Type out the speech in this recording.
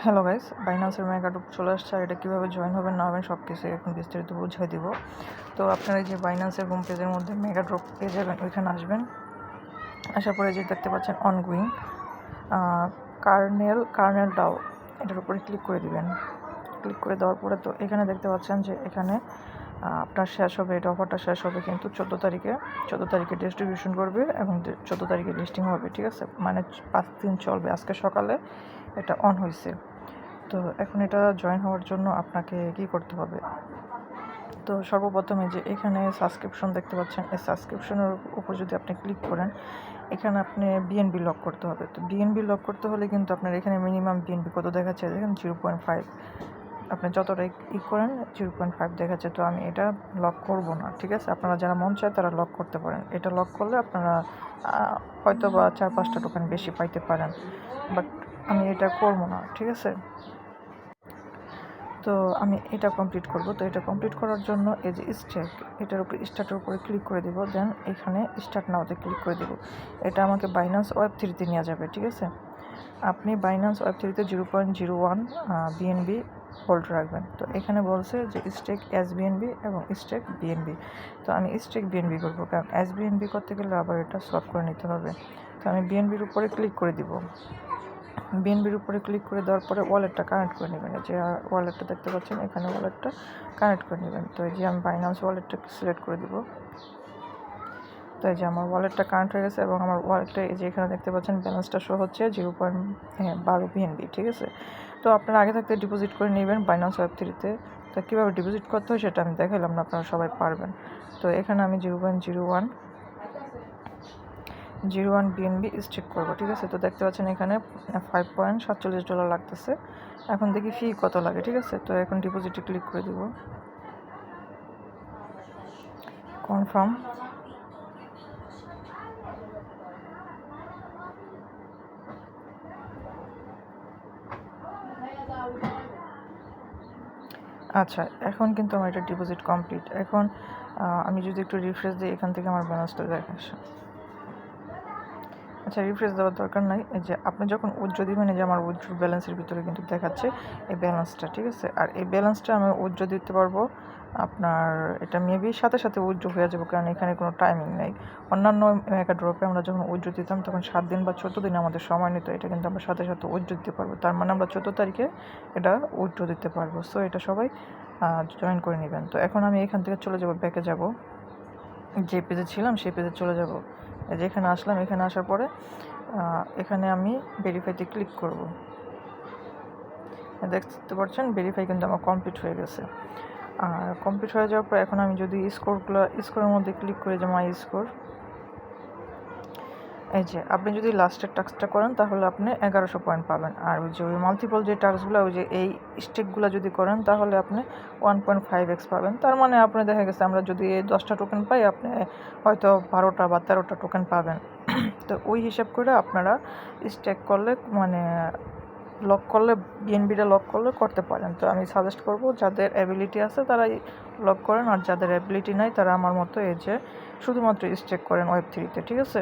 Hello guys, বাইন্যান্সের মেগাড্রপ চলে আসছে। আর এটা কীভাবে জয়েন হবেন না হবেন সব কিছু এখন বিস্তারিত বুঝাই দিব। তো আপনারা এই যে বাইন্যান্সের হোম পেজের মধ্যে মেগাড্রপ পেয়ে যাবেন, ওইখানে আসবেন। আসার পরে যে দেখতে পাচ্ছেন অনগোয়িং কার্নেল ডাও, এটার উপরে ক্লিক করে দিবেন। ক্লিক করে দেওয়ার পরে তো এখানে দেখতে পাচ্ছেন যে এখানে আপনার শেষ হবে, এটা অফারটা শেষ হবে কিন্তু 14 তারিখে ডিস্ট্রিবিউশন করবে এবং 14 তারিখে লিস্টিং হবে, ঠিক আছে? মানে 5 দিন চলবে। আজকে সকালে এটা অন হয়েছে। তো এখন এটা জয়েন হওয়ার জন্য আপনাকে কি করতে হবে? তো সর্বপ্রথমে যে এখানে সাবস্ক্রিপশন দেখতে পাচ্ছেন, এই সাবস্ক্রিপশনের উপর যদি আপনি ক্লিক করেন, এখানে আপনি বিএনবি লক করতে হবে। তো বিএনবি লক করতে হলে কিন্তু আপনার এখানে মিনিমাম বিএনবি কত দেখাচ্ছে দেখেন, 0.5। আপনি যতটা করেন 0.5 দেখাচ্ছে। তো আমি এটা লক করব না, ঠিক আছে? আপনারা যারা মন চায় তারা লক করতে পারেন। এটা লক করলে আপনারা হয়তো বা 4-5টা টোকেন বেশি পাইতে পারেন, বাট আমি এটা করব না, ঠিক আছে? তো আমি এটা কমপ্লিট করব। তো এটা কমপ্লিট করার জন্য এই যে এটার উপরে স্টার্টের উপরে ক্লিক করে দেব। দেন এখানে স্টার্ট নাওতে ক্লিক করে দেব। এটা আমাকে বাইন্যান্স ওয়েব3 নিয়ে যাবে, ঠিক আছে? আপনি বাইন্যান্স ওয়েব3 0.01 বিএনবি হোল্ড রাখবেন। তো এখানে বলছে যে স্টেক এসবিএনবি এবং স্টেক বিএনবি। তো আমি স্টেক বিএনবি করবো, কারণ এসবিএনবি করতে গেলে আবার এটা সলভ করে নিতে হবে। তো আমি বিএনবির উপরে ক্লিক করে দিব। বিএনবির উপরে ক্লিক করে দেওয়ার পরে ওয়ালেটটা কানেক্ট করে নেবেন। যে ওয়ালেটটা দেখতে পাচ্ছেন, এখানে ওয়ালেটটা কানেক্ট করে নেবেন। তো এই যে আমি বাইন্যান্স ওয়ালেটটা সিলেক্ট করে দিব। তো এই যে আমার ওয়ালেটটা কানেক্ট হয়ে গেছে এবং আমার ওয়ালেটে এই যে এখানে দেখতে পাচ্ছেন ব্যালেন্সটা শো হচ্ছে 0.12 বিএনবি, ঠিক আছে? তো আপনারা আগে থাকতে ডিপোজিট করে নেবেন বাইন্যান্স ওয়েব3-তে। তো কীভাবে ডিপোজিট করতে হয় সেটা আমি দেখাইলাম না, আপনারা সবাই পারবেন। তো এখানে আমি 0.01 বিএনবি স্টেক করবো, ঠিক আছে? তো দেখতে পাচ্ছেন এখানে $5.47 লাগতেছে। এখন দেখি ফি কত লাগে, ঠিক আছে? তো এখন ডিপোজিটে ক্লিক করে দিব, কনফার্ম। আচ্ছা, এখন কিন্তু আমার এটা ডিপোজিট কমপ্লিট। এখন আমি যদি একটু রিফ্রেশ দিই, এখান থেকে আমার ব্যালেন্সটা দেখা আসে। আচ্ছা, রিফ্রেশ দেওয়ার দরকার নাই। এই যে আপনি যখন উইথড্র দিবেন, এই যে আমার উইথড্র ব্যালেন্সের ভিতরে কিন্তু দেখাচ্ছে এই ব্যালেন্সটা, ঠিক আছে? আর এই ব্যালেন্সটা আমি উইথড্র দিতে পারবো আপনার, এটা মেবি সাথে সাথে উইথড্র হয়ে যাবে, কারণ এখানে কোনো টাইমিং নেই। অন্যান্য মেগাড্রপে আমরা যখন উইথড্র দিতাম তখন 7 দিন বা 14 দিন আমাদের সময় নিত। এটা কিন্তু আমরা সাথে সাথে উইথড্র দিতে পারবো। তার মানে আমরা 14 তারিখে এটা উইথড্র দিতে পারবো। সো এটা সবাই জয়েন করে নেবেন। তো এখন আমি এখান থেকে চলে যাব, ব্যাকে যাব। যে পেজে ছিলাম সেই পেজে চলে যাব। যেখানে আসলাম, এখানে আসার পরে এখানে আমি ভেরিফাইতে ক্লিক করব। দেখতে পাচ্ছেন ভেরিফাই কিন্তু আমার কমপ্লিট হয়ে গেছে। আর কমপ্লিট হয়ে যাওয়ার পর এখন আমি যদি স্কোরের মধ্যে ক্লিক করে, যে মাই স্কোর, এই যে আপনি যদি লাস্টের টাস্কটা করেন তাহলে আপনি 1100 পয়েন্ট পাবেন। আর ওই যে ওই মাল্টিপল যে টাস্কগুলো, ওই যে এই স্টেকগুলো যদি করেন তাহলে আপনি 1.5x পাবেন। তার মানে আপনি দেখা গেছে আমরা যদি 10টা টোকেন পাই, আপনি হয়তো 12টা বা 13টা টোকেন পাবেন। তো ওই হিসাব করে আপনারা স্টেক করলে, মানে বিএনবিটা লক করলে করতে পারেন। তো আমি সাজেস্ট করব যাদের অ্যাবিলিটি আছে তারাই লক করেন, আর যাদের অ্যাবিলিটি নাই তারা আমার মতো এই যে শুধুমাত্র স্টেক করেন ওয়েব3-তে, ঠিক আছে?